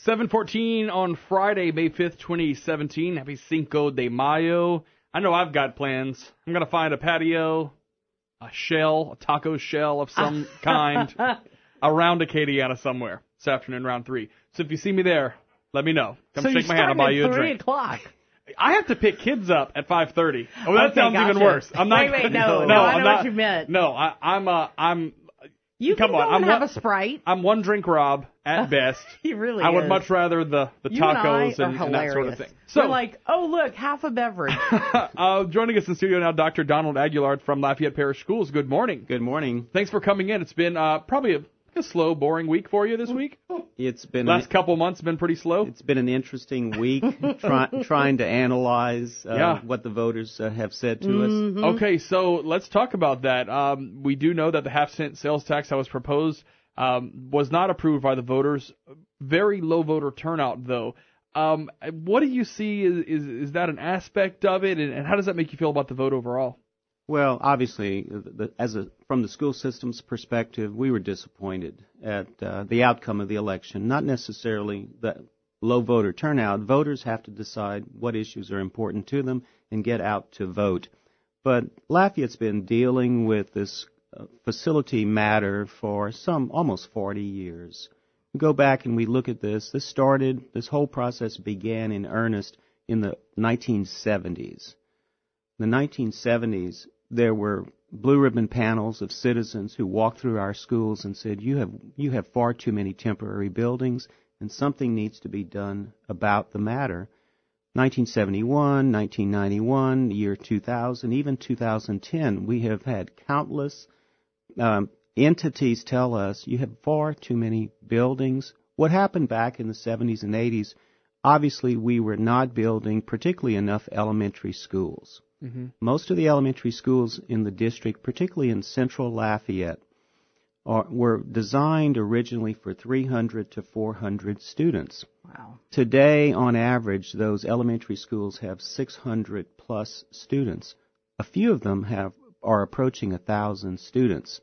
7:14 on Friday, May 5th, 2017. Happy Cinco de Mayo. I know I've got plans. I'm going to find a patio, a taco shell of some kind around Acadiana somewhere this afternoon, round 3. So if you see me there, let me know. Come shake my hand. I'll buy you a drink. 3 o'clock. I have to pick kids up at 5:30. Oh, that sounds even worse. I'm not. Wait, no, I know what you meant. No, I'm. You come can on, go and have a Sprite. I'm one drink Rob at best. He really I would is. much rather the tacos and that sort of thing. So we're like, oh, look, half a beverage. Joining us in studio now, Dr. Donald Aguilard from Lafayette Parish Schools. Good morning. Good morning. Thanks for coming in. It's been probably a slow, boring week for you this week. It's been last couple months been pretty slow. It's been an interesting week trying to analyze what the voters have said to us. Okay, so let's talk about that. We do know that the half-cent sales tax that was proposed was not approved by the voters. Very low voter turnout, though. What do you see? Is that an aspect of it, and how does that make you feel about the vote overall? Well, obviously, from the school system's perspective, we were disappointed at the outcome of the election. Not necessarily the low voter turnout. Voters have to decide what issues are important to them and get out to vote. But Lafayette's been dealing with this facility matter for almost 40 years. We go back and we look at this. This whole process began in earnest in the 1970s. In the 1970s, there were blue ribbon panels of citizens who walked through our schools and said, you have far too many temporary buildings and something needs to be done about the matter. 1971, 1991, the year 2000, even 2010, we have had countless entities tell us you have far too many buildings. What happened back in the 70s and 80s, obviously we were not building particularly enough elementary schools. Mm-hmm. Most of the elementary schools in the district, particularly in central Lafayette, were designed originally for 300 to 400 students. Wow. Today, on average, those elementary schools have 600 plus students. A few of them are approaching 1,000 students.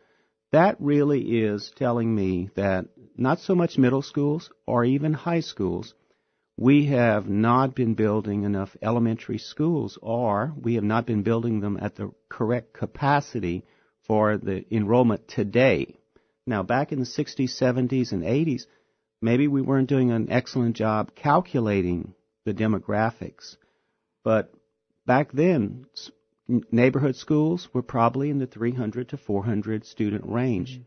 That really is telling me that not so much middle schools or even high schools, we have not been building enough elementary schools, or we have not been building them at the correct capacity for the enrollment today. Now, back in the 60s, 70s, and 80s, maybe we weren't doing an excellent job calculating the demographics. But back then, neighborhood schools were probably in the 300 to 400 student range. Mm-hmm.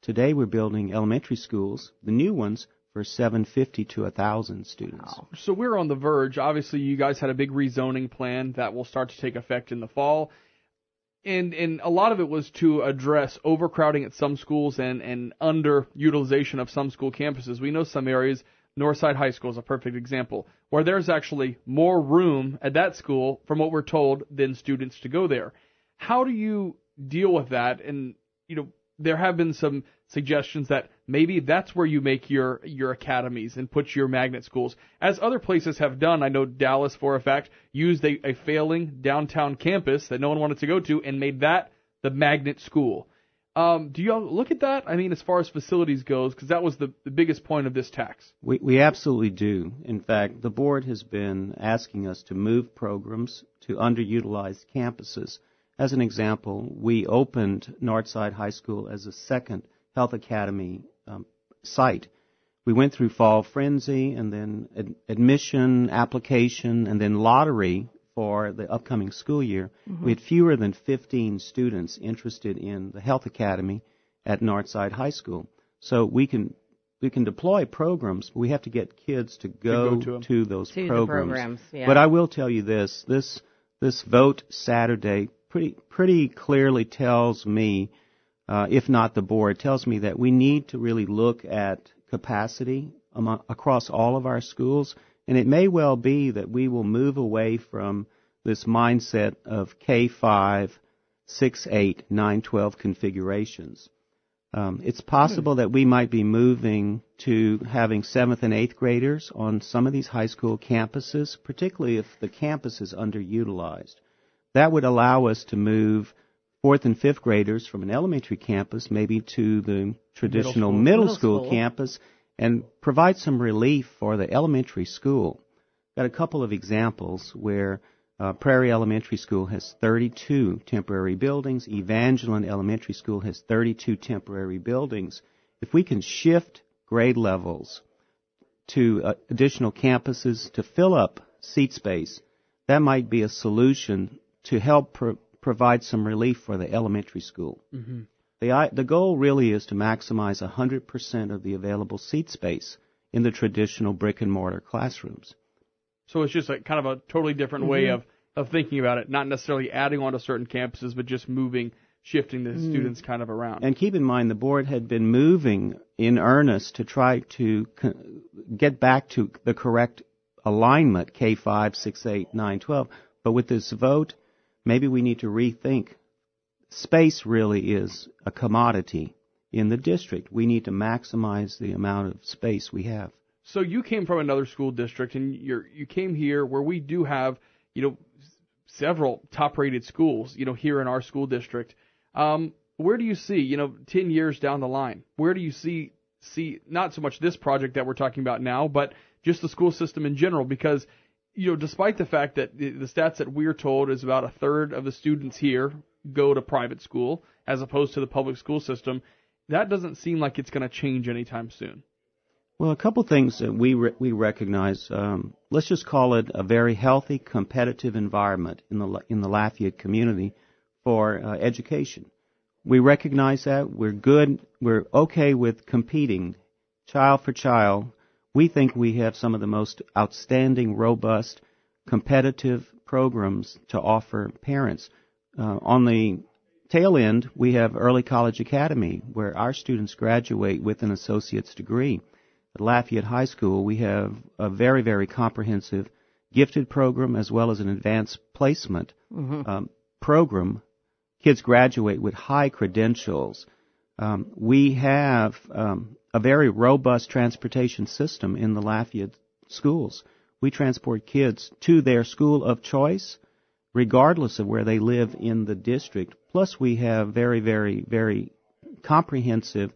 Today, we're building elementary schools, the new ones, for 750 to 1,000 students. Wow. So we're on the verge. Obviously, you guys had a big rezoning plan that will start to take effect in the fall. And a lot of it was to address overcrowding at some schools and underutilization of some school campuses. We know some areas, Northside High School is a perfect example, where there's actually more room at that school, from what we're told, than students to go there. How do you deal with that? And, there have been some suggestions that maybe that's where you make your academies and put your magnet schools. As other places have done, I know Dallas, for a fact, used a failing downtown campus that no one wanted to go to and made that the magnet school. Do you all look at that? I mean, as far as facilities goes, because that was the biggest point of this tax. We absolutely do. In fact, the board has been asking us to move programs to underutilized campuses. As an example, we opened Northside High School as a second Health Academy site. We went through fall frenzy and then admission, application, and then lottery for the upcoming school year. Mm-hmm. We had fewer than 15 students interested in the Health Academy at Northside High School. So we can deploy programs, but we have to get kids to go to those programs. Yeah. But I will tell you this vote Saturday pretty clearly tells me, if not the board, tells me that we need to really look at capacity across all of our schools. And it may well be that we will move away from this mindset of K5, 6, 8, 9, 12 configurations. It's possible that we might be moving to having 7th and 8th graders on some of these high school campuses, particularly if the campus is underutilized. That would allow us to move 4th and 5th graders from an elementary campus maybe to the traditional middle school campus, and provide some relief for the elementary school. Got a couple of examples where Prairie Elementary School has 32 temporary buildings. Evangeline Elementary School has 32 temporary buildings. If we can shift grade levels to additional campuses to fill up seat space, that might be a solution to help provide some relief for the elementary school. Mm-hmm. The goal really is to maximize 100% of the available seat space in the traditional brick-and-mortar classrooms. So it's just kind of a totally different way of thinking about it, not necessarily adding on to certain campuses, but just shifting the students kind of around. And keep in mind, the board had been moving in earnest to try to get back to the correct alignment, K5, 6, 8, 9, 12. But with this vote, maybe we need to rethink. Space really is a commodity in the district. We need to maximize the amount of space we have. So you came from another school district, and you came here where we do have, several top-rated schools, here in our school district. Where do you see, 10 years down the line, where do you see not so much this project that we're talking about now, but just the school system in general? Because, despite the fact that the stats that we're told is about a third of the students here go to private school as opposed to the public school system, that doesn't seem like it's going to change anytime soon. Well, a couple things that we recognize. Let's just call it a very healthy, competitive environment in the Lafayette community for education. We recognize that. We're good. We're okay with competing, child for child. We think we have some of the most outstanding, robust, competitive programs to offer parents. On the tail end, we have Early College Academy, where our students graduate with an associate's degree. At Lafayette High School, we have a very, very comprehensive gifted program as well as an advanced placement program. Kids graduate with high credentials. We have a very robust transportation system in the Lafayette schools. We transport kids to their school of choice, regardless of where they live in the district. Plus, we have very, very, very comprehensive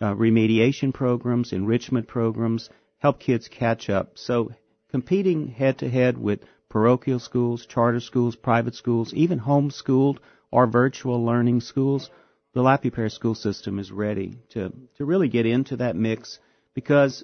remediation programs, enrichment programs, help kids catch up. So competing head-to-head with parochial schools, charter schools, private schools, even homeschooled or virtual learning schools, the Lafayette Parish school system is ready to really get into that mix, because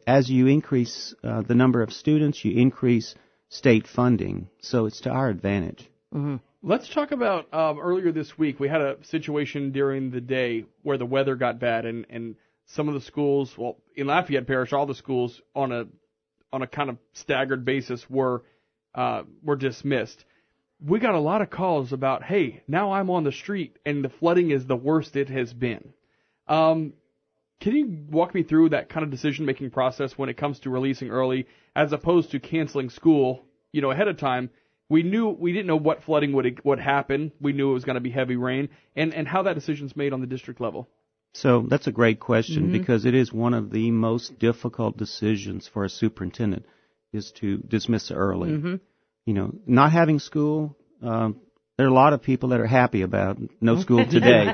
as you increase the number of students, you increase state funding. So it's to our advantage. Mm-hmm. Let's talk about earlier this week. We had a situation during the day where the weather got bad, and some of the schools, well, in Lafayette Parish, all the schools on a kind of staggered basis were dismissed. We got a lot of calls about, hey, now I'm on the street and the flooding is the worst it has been. Can you walk me through that kind of decision-making process when it comes to releasing early as opposed to canceling school, ahead of time? We didn't know what flooding would happen. We knew it was going to be heavy rain, and how that decision's made on the district level. So that's a great question, because it is one of the most difficult decisions for a superintendent is to dismiss early. Mm-hmm. Not having school, there are a lot of people that are happy about no school today.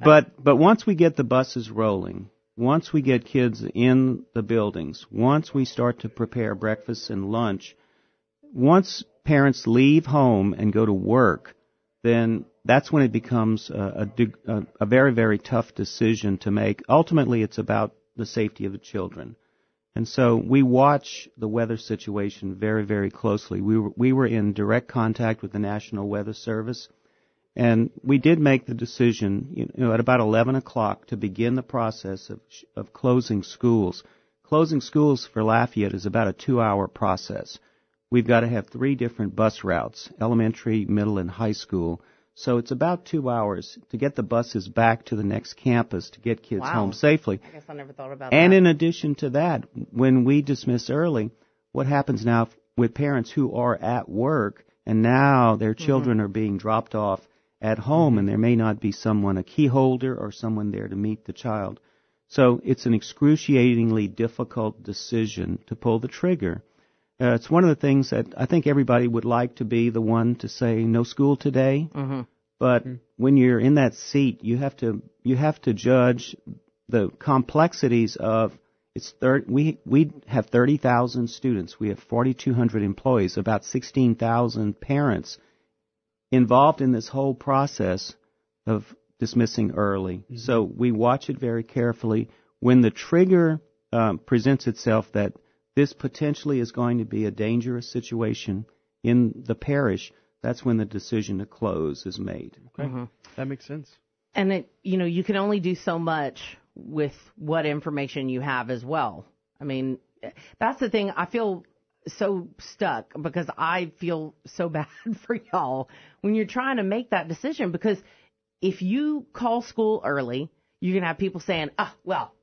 But once we get the buses rolling, once we get kids in the buildings, once we start to prepare breakfast and lunch, once parents leave home and go to work, then that's when it becomes a very, very tough decision to make. Ultimately, it's about the safety of the children. And so we watch the weather situation very, very closely. We were in direct contact with the National Weather Service, and we did make the decision, at about 11 o'clock to begin the process of closing schools. Closing schools for Lafayette is about a 2-hour process. We've got to have 3 different bus routes, elementary, middle, and high school. So it's about 2 hours to get the buses back to the next campus to get kids home safely. I guess I never thought about and that. In addition to that, when we dismiss early, what happens now with parents who are at work and now their children are being dropped off at home and there may not be someone, a key holder or someone there to meet the child. So it's an excruciatingly difficult decision to pull the trigger. It's one of the things that I think everybody would like to be the one to say no school today. Mm-hmm. But when you're in that seat, you have to judge the complexities of We have 30,000 students. We have 4,200 employees, about 16,000 parents involved in this whole process of dismissing early. Mm-hmm. So we watch it very carefully. When the trigger presents itself that this potentially is going to be a dangerous situation in the parish, that's when the decision to close is made. Okay, that makes sense. And you can only do so much with what information you have as well. I mean, that's the thing. I feel so stuck because I feel so bad for y'all when you're trying to make that decision, because if you call school early, you're going to have people saying, well,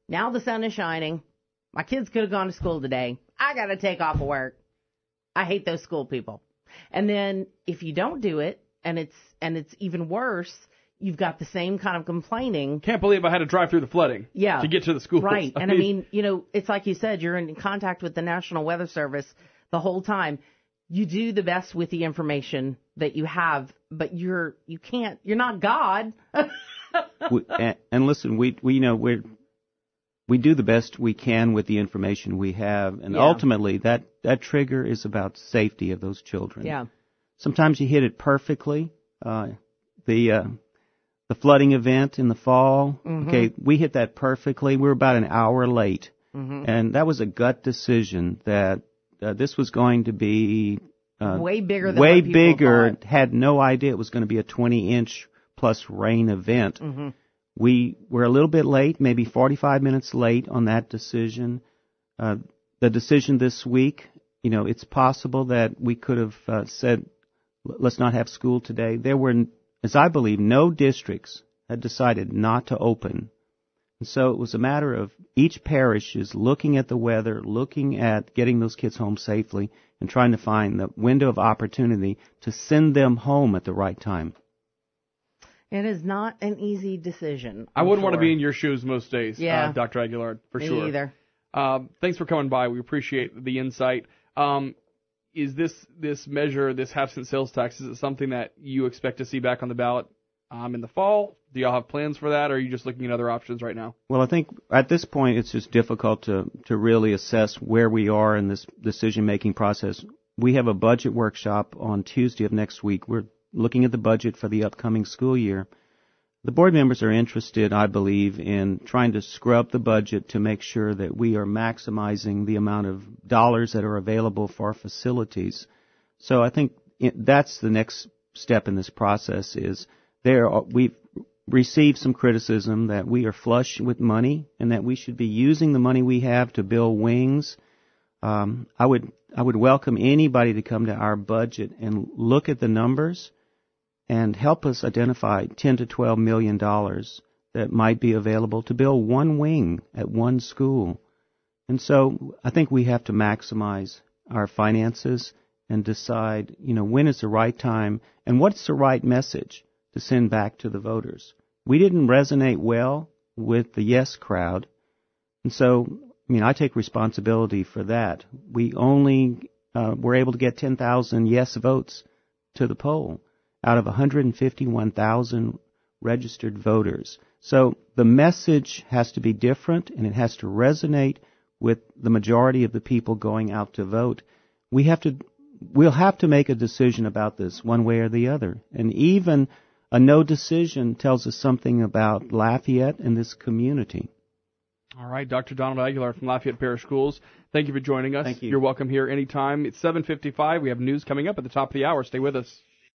now the sun is shining. My kids could have gone to school today. I got to take off of work. I hate those school people. And then if you don't do it, and it's even worse, you've got the same kind of complaining. Can't believe I had to drive through the flooding to get to the school. Right. I mean, it's like you said, you're in contact with the National Weather Service the whole time. You do the best with the information that you have, but you're not God. And listen, we do the best we can with the information we have, and ultimately that trigger is about safety of those children. Yeah. Sometimes you hit it perfectly. The flooding event in the fall, okay, we hit that perfectly. We were about an hour late, and that was a gut decision that this was going to be way bigger than what people thought. Had no idea it was going to be a 20-inch plus rain event. Mm-hmm. We were a little bit late, maybe 45 minutes late on that decision. The decision this week, it's possible that we could have said, let's not have school today. There were, as I believe, no districts had decided not to open. And so it was a matter of each parish is looking at the weather, looking at getting those kids home safely, and trying to find the window of opportunity to send them home at the right time. It is not an easy decision. I wouldn't want to be in your shoes most days, yeah. Dr. Aguilar, for Me sure. either. Thanks for coming by. We appreciate the insight. Is this measure, this half-cent sales tax, is it something that you expect to see back on the ballot in the fall? Do y'all have plans for that, or are you just looking at other options right now? Well, I think at this point it's just difficult to really assess where we are in this decision-making process. We have a budget workshop on Tuesday of next week. We're looking at the budget for the upcoming school year. The board members are interested, I believe, in trying to scrub the budget to make sure that we are maximizing the amount of dollars that are available for our facilities. So I think that's the next step in this process is we've received some criticism that we are flush with money and that we should be using the money we have to build wings. I would welcome anybody to come to our budget and look at the numbers and help us identify $10 to $12 million that might be available to build one wing at one school. And so I think we have to maximize our finances and decide, when is the right time and what's the right message to send back to the voters. We didn't resonate well with the yes crowd. And so, I take responsibility for that. We only were able to get 10,000 yes votes to the poll out of 151,000 registered voters. So the message has to be different, and it has to resonate with the majority of the people going out to vote. We'll have to make a decision about this one way or the other. And even a no decision tells us something about Lafayette and this community. All right, Dr. Donald Aguilar from Lafayette Parish Schools, thank you for joining us. Thank you. You're welcome here anytime. It's 7:55. We have news coming up at the top of the hour. Stay with us.